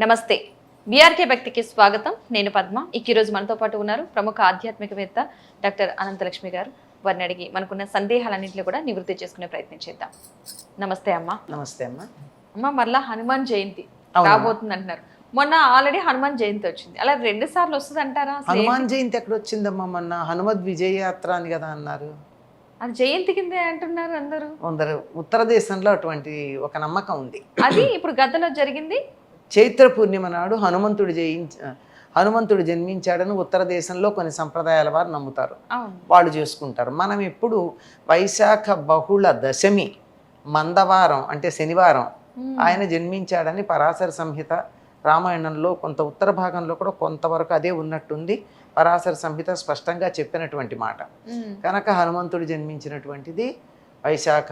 నమస్తే. బీఆర్కే భక్తికి స్వాగతం. నేను పద్మ. ఈ రోజు మనతో పాటు ఉన్నారు ప్రముఖ ఆధ్యాత్మికవేత్త డాక్టర్ అనంతలక్ష్మి గారు. వారిని అడిగి మనకున్న సందేహాలన్నింటినీ కూడా నివృత్తి చేసుకునే ప్రయత్నం చేద్దాం. నమస్తే అమ్మ. నమస్తే అమ్మ. అమ్మ, మళ్ళా హనుమాన్ జయంతి రాబోతుంది అంటున్నారు. మొన్న ఆల్రెడీ హనుమాన్ జయంతి వచ్చింది, అలా 2 సార్లు వస్తుంది అంటారా? హనుమాన్ జయంతి ఎక్కడ వచ్చిందమ్మా? మొన్న హనుమద్ విజయ యాత్ర అని కదా అన్నారు. అది జయంతి కిందే అంటున్నారు అందరూ. ఉత్తర దేశంలో అటువంటి ఒక నమ్మకం ఉంది. అది ఇప్పుడు గతంలో జరిగింది చైత్ర పూర్ణిమ నాడు హనుమంతుడు జన్మించాడని ఉత్తర దేశంలో కొన్ని సంప్రదాయాల వారు నమ్ముతారు, వాళ్ళు చేసుకుంటారు. మనం ఎప్పుడు వైశాఖ బహుళ దశమి మందవారం అంటే శనివారం ఆయన జన్మించాడని పరాశర సంహిత రామాయణంలో కొంత ఉత్తర భాగంలో కూడా కొంతవరకు అదే ఉన్నట్టుంది. పరాశర సంహిత స్పష్టంగా చెప్పినటువంటి మాట కనుక హనుమంతుడు జన్మించినటువంటిది వైశాఖ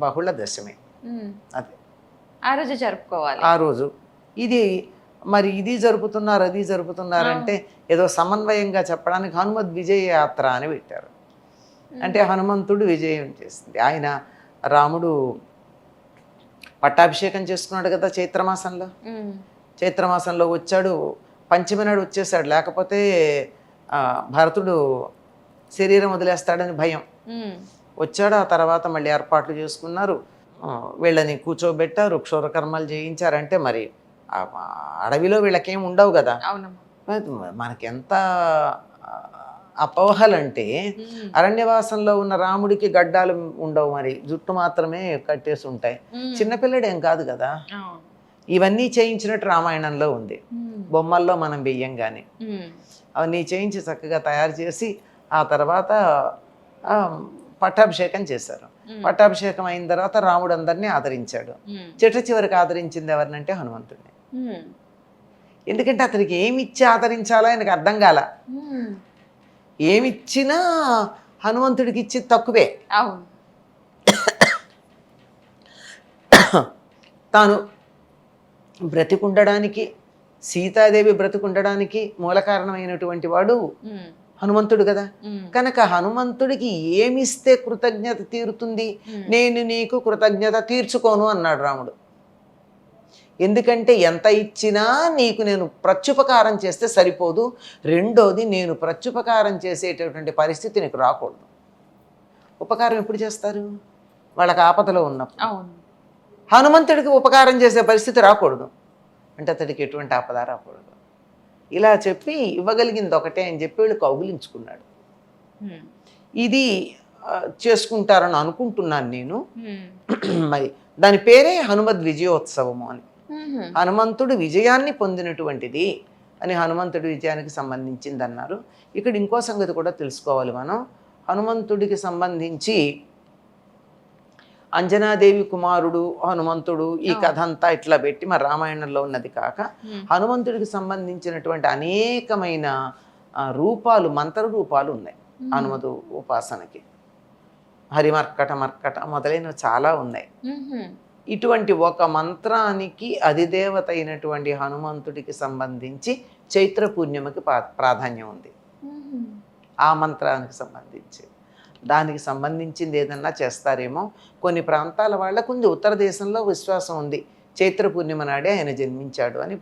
బహుళ దశమి. అదే ఆ రోజు జరుపుకోవాలి. ఆ రోజు ఇది మరి ఇది జరుపుతున్నారు అది జరుపుతున్నారంటే ఏదో సమన్వయంగా చెప్పడానికి హనుమద్ విజయ యాత్ర అని పెట్టారు. అంటే హనుమంతుడు విజయం చేసింది. ఆయన రాముడు పట్టాభిషేకం చేసుకున్నాడు కదా చైత్రమాసంలో వచ్చాడు. పంచమి నాడు వచ్చేసాడు, లేకపోతే భరతుడు శరీరం వదిలేస్తాడని భయం. వచ్చాడు. ఆ తర్వాత మళ్ళీ ఏర్పాట్లు చేసుకున్నారు, వీళ్ళని కూర్చోబెట్టారు, క్షౌరకర్మలు చేయించారంటే మరి అడవిలో వీళ్ళకేం ఉండవు కదా. మనకెంత అపోహలంటే అరణ్యవాసంలో ఉన్న రాముడికి గడ్డాలు ఉండవు, మరి జుట్టు మాత్రమే కట్టేసి ఉంటాయి. చిన్నపిల్లడు ఏం కాదు కదా. ఇవన్నీ చేయించినట్టు రామాయణంలో ఉంది. బొమ్మల్లో మనం వెయ్యంగానే అవన్నీ చేయించి చక్కగా తయారు చేసి ఆ తర్వాత పట్టాభిషేకం చేశారు. పట్టాభిషేకం అయిన తర్వాత రాముడు అందరినీ ఆదరించాడు. చివరికి ఆదరించింది ఎవరినంటే హనుమంతుడిని. ఎందుకంటే అతనికి ఏమిచ్చి ఆదరించాలో ఆయనకు అర్థం కాల. ఏమిచ్చినా హనుమంతుడికి ఇచ్చి తక్కువే. తాను బ్రతికుండడానికి, సీతాదేవి బ్రతికుండడానికి మూల కారణమైనటువంటి వాడు హనుమంతుడు కదా. కనుక హనుమంతుడికి ఏమిస్తే కృతజ్ఞత తీరుతుంది? నేను నీకు కృతజ్ఞత తీర్చుకోను అన్నాడు రాముడు. ఎందుకంటే ఎంత ఇచ్చినా నీకు నేను ప్రత్యుపకారం చేస్తే సరిపోదు. రెండోది, నేను ప్రత్యుపకారం చేసేటటువంటి పరిస్థితి నీకు రాకూడదు. ఉపకారం ఎప్పుడు చేస్తారు? వాళ్ళకి ఆపదలో ఉన్నప్పుడు. హనుమంతుడికి ఉపకారం చేసే పరిస్థితి రాకూడదు అంటే అతడికి ఎటువంటి ఆపద రాకూడదు. ఇలా చెప్పి ఇవ్వగలిగింది ఒకటే అని చెప్పి వీళ్ళు కౌగిలించుకున్నాడు. ఇది చేసుకుంటారని అనుకుంటున్నాను నేను. మరి దాని పేరే హనుమద్ విజయోత్సవము అని. హనుమంతుడు విజయాన్ని పొందినటువంటిది అని హనుమంతుడి విజయానికి సంబంధించింది అన్నారు. ఇక్కడ ఇంకో సంగతి కూడా తెలుసుకోవాలి మనం. హనుమంతుడికి సంబంధించి అంజనాదేవి కుమారుడు హనుమంతుడు ఈ కథ అంతా ఇట్లా పెట్టి మరి రామాయణంలో ఉన్నది కాక హనుమంతుడికి సంబంధించినటువంటి అనేకమైన రూపాలు, మంత్ర రూపాలు ఉన్నాయి హనుమదు ఉపాసనకి. హరిమర్కట మర్కట మొదలైనవి చాలా ఉన్నాయి. ఇటువంటి ఒక మంత్రానికి అధిదేవత అయినటువంటి హనుమంతుడికి సంబంధించి చైత్ర పూర్ణిమకి ప్రాధాన్యం ఉంది. ఆ మంత్రానికి సంబంధించి దానికి సంబంధించింది ఏదన్నా చేస్తారేమో. కొన్ని ప్రాంతాల వాళ్ళకు ఉంది, ఉత్తర దేశంలో విశ్వాసం ఉంది చైత్ర పూర్ణిమ నాడే ఆయన జన్మించాడు అని.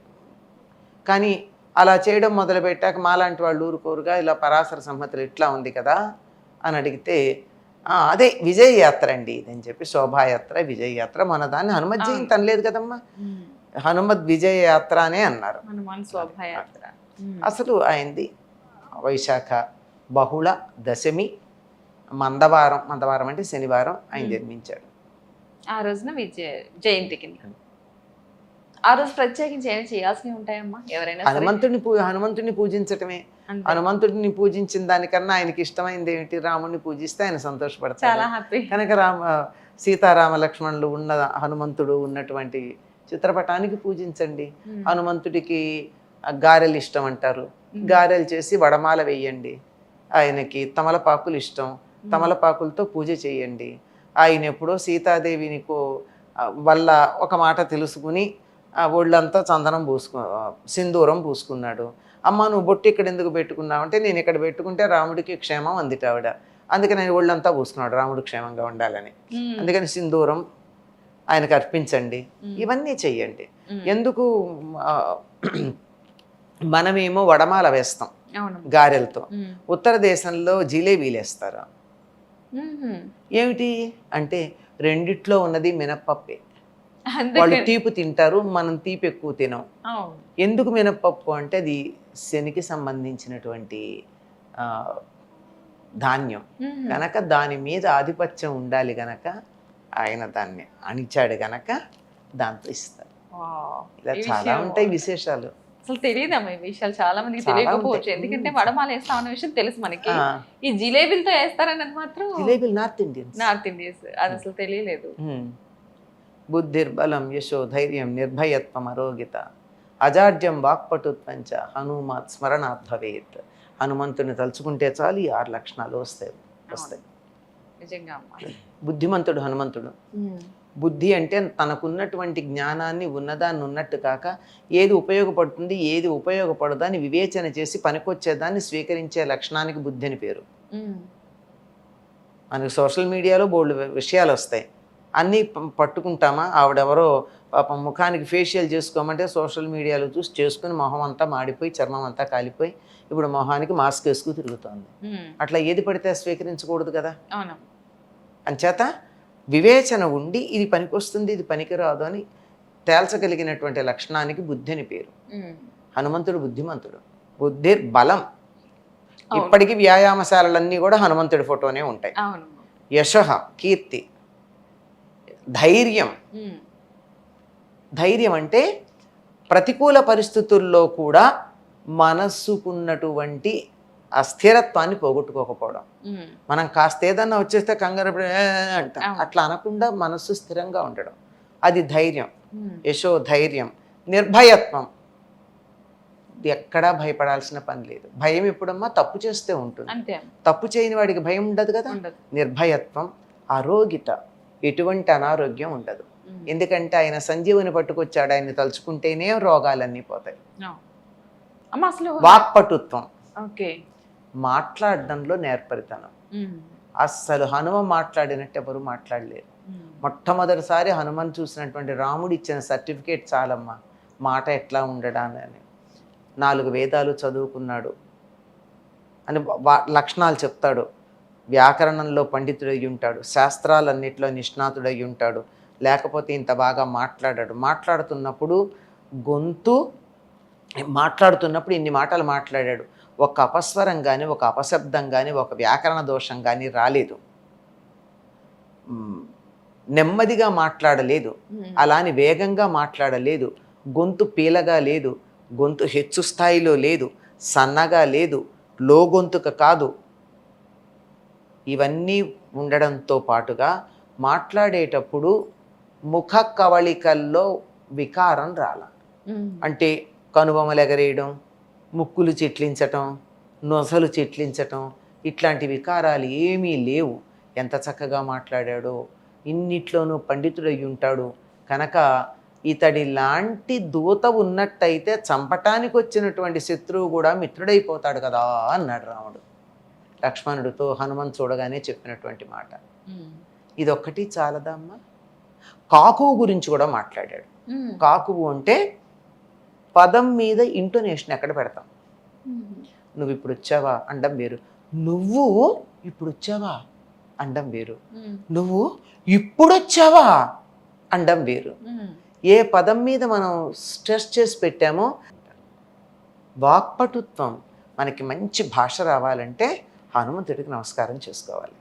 కానీ అలా చేయడం మొదలుపెట్టాక మాలాంటి వాళ్ళు ఊరుకోరుగా ఇలా పరాశర సంహితలు ఇట్లా ఉంది కదా అని అడిగితే అదే విజయ యాత్ర అండి ఇదని చెప్పి, శోభాయాత్ర విజయ యాత్ర. మన దాన్ని హనుమత్ జయంతి అనలేదు కదమ్మా, హనుమద్ విజయ యాత్ర అనే అన్నారు. అసలు అయింది వైశాఖ బహుళ దశమి మందవారం అంటే శనివారం ఆయన జన్మించాడు. ఆ రోజున జయంతి కింద ఆ రోజు ప్రత్యేకించి ఏమైనా చేయాల్సినవి ఉంటాయమ్మా? ఎవరైనా హనుమంతుడిని పూజించటమే. హనుమంతుడిని పూజించిన దానికన్నా ఆయనకి ఇష్టమైంది ఏమిటి? రాముడిని పూజిస్తే ఆయన సంతోషపడతారు. కనుక సీతారామ లక్ష్మణులు ఉన్న హనుమంతుడు ఉన్నటువంటి చిత్రపటానికి పూజించండి. హనుమంతుడికి గారెలు ఇష్టం అంటారు, గారెలు చేసి వడమాల వేయండి. ఆయనకి తమలపాకులు ఇష్టం, తమలపాకులతో పూజ చేయండి. ఆయన ఎప్పుడో సీతాదేవిని వల్ల ఒక మాట తెలుసుకుని ఒళ్ళంతా చందనం సింధూరం పూసుకున్నాడు. అమ్మ నువ్వు బొట్టు ఇక్కడ ఎందుకు పెట్టుకున్నావు అంటే, నేను ఇక్కడ పెట్టుకుంటే రాముడికి క్షేమం అందిట ఆవిడ, అందుకని నేను ఒళ్ళంతా పూసుకున్నాడు రాముడు క్షేమంగా ఉండాలని. అందుకని సింధూరం ఆయనకు అర్పించండి, ఇవన్నీ చెయ్యండి. ఎందుకు మనమేమో వడమాల వేస్తాం గారెలతో, ఉత్తర దేశంలో జిలేబీలు వేస్తారు. ఏమిటి అంటే రెండిట్లో ఉన్నది మినప్పప్పే. వాళ్ళు తీపి తింటారు, మనం తీపి ఎక్కువ తినం. ఎందుకు మినప్పప్పు అంటే అది శనికి సంబంధించినటువంటి ధాన్యం కనుక దాని మీద ఆధిపత్యం ఉండాలి గనక ఆయన దాన్ని అణిచాడు గనక దాంతో ఇస్తారు. ఇలా చాలా ఉంటాయి విశేషాలు. అసలు తెలియదమ్మా ఈ విషయాలు, చాలా మందికి తెలియకపోవచ్చు. ఎందుకంటే వడమాల వేస్తాం అనే విషయం తెలుసు మనకి, ఈ జిలేబీలతో వేస్తారన్నది మాత్రం జిలేబీలు నార్త్ ఇండియన్స్, అది అసలు తెలియలేదు. బుద్ధిర్బలం యశో ధైర్యం నిర్భయత్వం అరోగిత అజాడ్యం వాక్పటుత్వంచ హనుమాత్ స్మరణాత్ భవేత్. హనుమంతుని తలుచుకుంటే చాలు ఈ 6 లక్షణాలు వస్తాయి. నిజంగా బుద్ధిమంతుడు హనుమంతుడు. బుద్ధి అంటే తనకున్నటువంటి జ్ఞానాన్ని ఉన్నదాన్ని ఉన్నట్టు కాక ఏది ఉపయోగపడుతుంది ఏది ఉపయోగపడదు అని వివేచన చేసి పనికొచ్చేదాన్ని స్వీకరించే లక్షణానికి బుద్ధి అని పేరు. మనకి సోషల్ మీడియాలో బోల్డ్ విషయాలు వస్తాయి, అన్నీ పట్టుకుంటామా? ఆవిడెవరో పాపం ముఖానికి ఫేషియల్ చేసుకోమంటే సోషల్ మీడియాలో చూసి చేసుకుని మొహం అంతా మాడిపోయి చర్మం అంతా కాలిపోయి ఇప్పుడు మొహానికి మాస్క్ వేసుకు తిరుగుతోంది. అట్లా ఏది పడితే స్వీకరించకూడదు కదా. అంచేత వివేచన ఉండి ఇది పనికొస్తుంది ఇది పనికిరాదు అని తేల్చగలిగినటువంటి లక్షణానికి బుద్ధి అని పేరు. హనుమంతుడు బుద్ధిమంతుడు. బుద్ధి బలం. ఇప్పటికీ వ్యాయామశాలలన్నీ కూడా హనుమంతుడి ఫోటోనే ఉంటాయి. యశః కీర్తి. ధైర్యం. ధైర్యం అంటే ప్రతికూల పరిస్థితుల్లో కూడా మనస్సుకున్నటువంటి ఆ స్థిరత్వాన్ని పోగొట్టుకోకపోవడం. మనం కాస్త ఏదన్నా వచ్చేస్తే కంగారు అంట, అట్లా అనకుండా మనస్సు స్థిరంగా ఉండడం, అది ధైర్యం. యశో ధైర్యం. నిర్భయత్వం. ఎక్కడా భయపడాల్సిన పని లేదు. భయం ఎప్పుడమ్మా తప్పు చేస్తే ఉంటుంది, తప్పు చేయని వాడికి భయం ఉండదు కదా. నిర్భయత్వం. అరోగిత. ఎటువంటి అనారోగ్యం ఉండదు. ఎందుకంటే ఆయన సంజీవుని పట్టుకొచ్చాడు, ఆయన తలుచుకుంటేనే రోగాలన్నీ పోతాయి. వాక్పటుత్వం. మాట్లాడడంలో నేర్పరితనం. అస్సలు హనుమ మాట్లాడినట్టు ఎవరు మాట్లాడలేరు. మొట్టమొదటిసారి హనుమన్ చూసినటువంటి రాముడు ఇచ్చిన సర్టిఫికేట్ చాలమ్మా మాట ఎట్లా ఉండడానని. 4 వేదాలు చదువుకున్నాడు అని లక్షణాలు చెప్తాడు. వ్యాకరణంలో పండితుడై ఉంటాడు, శాస్త్రాలన్నిట్లో నిష్ణాతుడై ఉంటాడు, లేకపోతే ఇంత బాగా మాట్లాడాడు. మాట్లాడుతున్నప్పుడు ఇన్ని మాటలు మాట్లాడాడు, ఒక అపస్వరం కానీ ఒక అపశబ్దం కానీ ఒక వ్యాకరణ దోషం కానీ రాలేదు. నెమ్మదిగా మాట్లాడలేదు, అలాని వేగంగా మాట్లాడలేదు, గొంతు పీలగా లేదు, గొంతు హెచ్చు స్థాయిలో లేదు, సన్నగా లేదు, లో గొంతుక కాదు. ఇవన్నీ ఉండడంతో పాటుగా మాట్లాడేటప్పుడు ముఖ కవళికల్లో వికారం రాల. అంటే కనుబొమలు ఎగరేయడం, ముక్కులు చిట్లించటం, నొసలు చిట్లించటం, ఇట్లాంటి వికారాలు ఏమీ లేవు. ఎంత చక్కగా మాట్లాడాడో. ఇన్నిట్లోనూ పండితుడై ఉంటాడు కనుక ఇతడి లాంటి దూత ఉన్నట్టయితే చంపటానికి వచ్చినటువంటి శత్రువు కూడా మిత్రుడైపోతాడు కదా అన్నాడు రాముడు లక్ష్మణుడితో. హనుమంతు చూడగానే చెప్పినటువంటి మాట ఇదొక్కటి చాలదమ్మా. కాకువు గురించి కూడా మాట్లాడాడు. కాకువు అంటే పదం మీద ఇంటోనేషన్ ఎక్కడ పెడతాం. నువ్వు ఇప్పుడు వచ్చావా అండం వేరు, నువ్వు ఇప్పుడు వచ్చావా అండం వేరు, నువ్వు ఇప్పుడు వచ్చావా అండం వేరు. ఏ పదం మీద మనం స్ట్రెస్ చేసి పెట్టామో. వాక్పటుత్వం. మనకి మంచి భాష రావాలంటే హనుమంతుడికి నమస్కారం చేసుకోవాలి.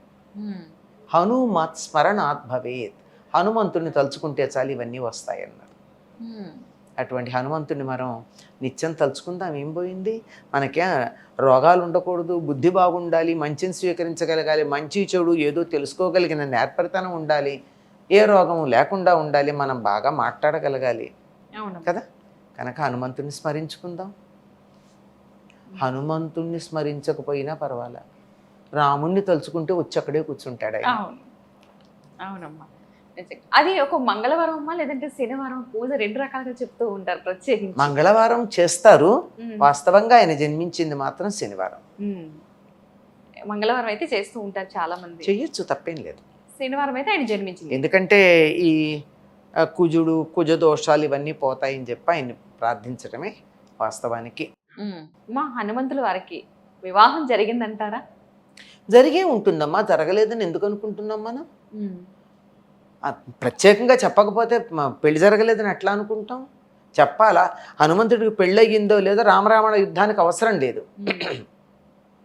హనుమత్ స్మరణాత్ భవేత్. హనుమంతుడిని తలుచుకుంటే చాలు ఇవన్నీ వస్తాయన్నారు. అటువంటి హనుమంతుడిని మనం నిత్యం తలుచుకుందాం. ఏం పోయింది మనకే? రోగాలు ఉండకూడదు, బుద్ధి బాగుండాలి, మంచిని స్వీకరించగలగాలి, మంచి చెడు ఏదో తెలుసుకోగలిగిన నేర్పరితనం ఉండాలి, ఏ రోగము లేకుండా ఉండాలి, మనం బాగా మాట్లాడగలగాలి కదా. కనుక హనుమంతుడిని స్మరించుకుందాం. హనుమంతుణ్ణి స్మరించకపోయినా పర్వాలే, రాముణ్ణి తలుచుకుంటే వచ్చి అక్కడే కూర్చుంటాడు ఆయన. అవునమ్మా. అది ఒక మంగళవారం అమ్మా లేదంటే శనివారం పూజ 2 రకాలుగా చెప్తూ ఉంటారు ప్రత్యేకించి. మంగళవారం చేస్తారు, వాస్తవంగా ఆయన జన్మించింది మాత్రం శనివారం. మంగళవారం అయితే చేస్తూ ఉంటారు చాలా మంది. చెయ్యొచ్చు, తప్పేం లేదు. శనివారం అయితే ఆయన జన్మించింది. ఎందుకంటే ఈ కుజ దోషాలు ఇవన్నీ పోతాయని చెప్పి ఆయన్ని ప్రార్థించడమే వాస్తవానికి. మా హనుమంతుల వారికి వివాహం జరిగిందంటారా? జరిగే ఉంటుందమ్మా, జరగలేదని ఎందుకు అనుకుంటున్నాం మనం? ప్రత్యేకంగా చెప్పకపోతే పెళ్లి జరగలేదని ఎట్లా అనుకుంటాం? చెప్పాలా? హనుమంతుడికి పెళ్ళయిందో లేదో రామరావణ యుద్ధానికి అవసరం లేదు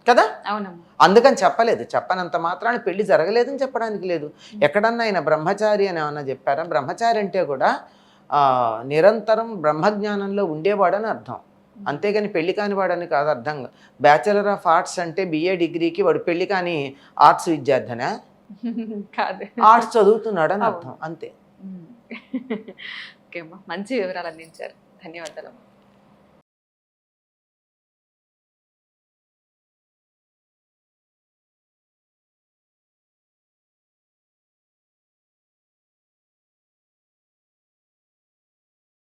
కదా, అవునమ్మా. అందుకని చెప్పలేదు. చెప్పనంత మాత్రాన పెళ్లి జరగలేదని చెప్పడానికి లేదు. ఎక్కడన్నా ఆయన బ్రహ్మచారి అని ఏమన్నా చెప్పారా? బ్రహ్మచారి అంటే కూడా నిరంతరం బ్రహ్మజ్ఞానంలో ఉండేవాడని అర్థం, అంతేగాని పెళ్లి కాని వాడని కాదు అర్థం. బ్యాచిలర్ ఆఫ్ ఆర్ట్స్ అంటే BA డిగ్రీకి వాడు పెళ్లి కాని ఆర్ట్స్ విద్యార్థినా? కాదు, ఆర్ట్స్ చదువుతున్నాడు అని అర్థం, అంతే. ఓకే అమ్మా, మంచి వివరాలు అందించారు, ధన్యవాదాలు.